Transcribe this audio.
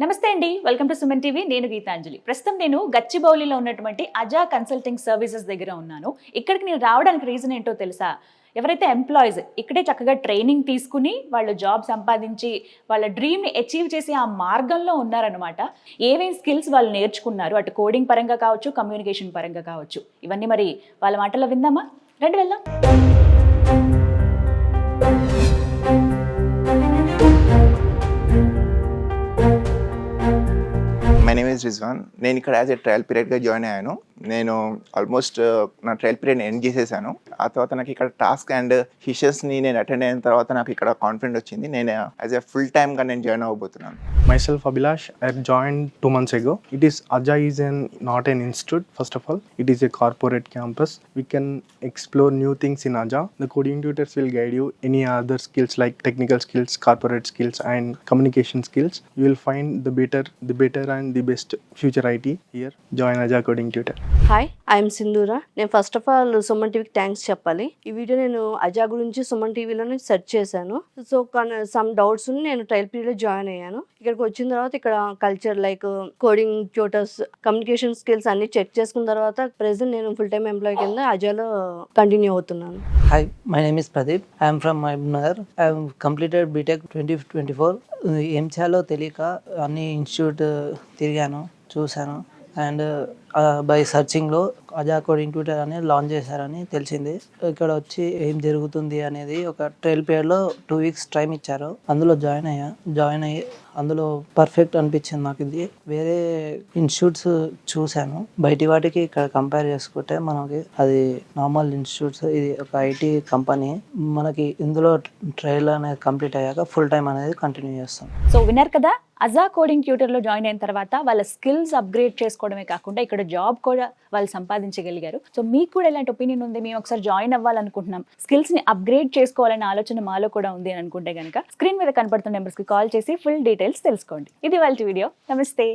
నమస్తే అండి, welcome to Suman TV. నేను గీతాంజలి. ప్రస్తుతం నేను గచ్చిబౌలిలో ఉన్నటువంటి అజా కన్సల్టింగ్ సర్వీసెస్ దగ్గర ఉన్నాను. ఇక్కడికి నేను రావడానికి రీజన్ ఏంటో తెలుసా? ఎవరైతే ఎంప్లాయీస్ ఇక్కడే చక్కగా ట్రైనింగ్ తీసుకుని వాళ్ళు జాబ్ సంపాదించి వాళ్ళ డ్రీమ్ని అచీవ్ చేసి ఆ మార్గంలో ఉన్నారనమాట. ఏమేమి స్కిల్స్ వాళ్ళు నేర్చుకున్నారు, అటు కోడింగ్ పరంగా కావచ్చు, కమ్యూనికేషన్ పరంగా కావచ్చు, ఇవన్నీ మరి వాళ్ళ మాటల్లో విందామా? రండి వెళ్దాం. My name is Rizwan. నేను ఇక్కడ యాజ్ ఎ ట్రయల్ పీరియడ్గా జాయిన్ అయ్యాను. నేను ఆల్మోస్ట్ నా ట్రయల్ పీరియడ్ ఎండ్ చేసేసాను. ఆ తర్వాత నాకు ఇక్కడ టాస్క్ అండ్ ఫిషెస్ని నేను అటెండ్ అయిన తర్వాత నాకు ఇక్కడ కాన్ఫిడెంట్ వచ్చింది. నేను యాజ్ ఎ ఫుల్ టైమ్గా నేను join అవ్వబోతున్నాను. Myself Abhilash, I joined 2 months ago. It is Aja is not an institute. First of all, it is a corporate campus. We can explore new things in Aja. The coding tutors will guide you any other skills like technical skills, corporate skills, and communication skills. You will find the better and the best future IT here. Join Aja Coding Tutor. Hi, I'm Sindhura. నేను first of all Suman టీవీకి thanks చెప్పాలి. ఈ video నేను అజా గురించి సుమన్ టీవీలోనే search చేశాను. So some doubts నేను trial పీరియడ్లో జాయిన్ అయ్యాను. ఇక్కడికి వచ్చిన తర్వాత ఇక్కడ culture like coding tutors, communication skills అన్ని చెక్ చేసుకున్న తర్వాత ప్రెసెంట్ నేను ఫుల్ టైమ్ ఎంప్లాయీ కింద అజాలో కంటిన్యూ అవుతున్నాను. Hi, my name is Pradeep. I am from Mahbubnagar. I have completed BTech 2024. ఏం చేయాలో తెలియక అన్ని ఇన్స్టిట్యూట్ తిరిగాను, చూశాను. And by సర్చింగ్లో Adha coding tutor అనేది లాంచ్ చేశారని తెలిసింది. ఇక్కడ వచ్చి ఏం జరుగుతుంది అనేది ఒక ట్రయల్ పీరియడ్లో 2 weeks టైం ఇచ్చారు. అందులో జాయిన్ అయ్యి అందులో పర్ఫెక్ట్ అనిపించింది నాకు. ఇది వేరే ఇన్స్టిట్యూట్స్ చూశాను, బయటి వాటికి ఇక్కడ కంపేర్ చేసుకుంటే మనకి అది నార్మల్ ఇన్స్టిట్యూట్స్. ఇది ఒక ఐటీ కంపెనీ. మనకి ఇందులో ట్రయల్ అనేది కంప్లీట్ అయ్యాక ఫుల్ టైం అనేది కంటిన్యూ చేస్తాం. సో విన్నారు కదా, అజా కోడింగ్ ట్యూటర్లో జాయిన్ అయిన తర్వాత వాళ్ళ స్కిల్స్ అప్గ్రేడ్ చేసుకోవడమే కాకుండా ఇక్కడ జాబ్ కూడా వాళ్ళు సంపాదించగలిగారు. సో మీకు కూడా ఇలాంటి ఒపీనియన్ ఉంది, మేము ఒకసారి జాయిన్ అవ్వాలనుకుంటున్నాం, స్కిల్స్ని అప్గ్రేడ్ చేసుకోవాలనే ఆలోచన మాలో కూడా ఉంది అని అనుకుంటే కనుక స్క్రీన్ మీద కనపడుతున్న నెంబర్స్కి కాల్ చేసి ఫుల్ డీటెయిల్స్ తెలుసుకోండి. ఇది వాళ్ళ వీడియో. నమస్తే.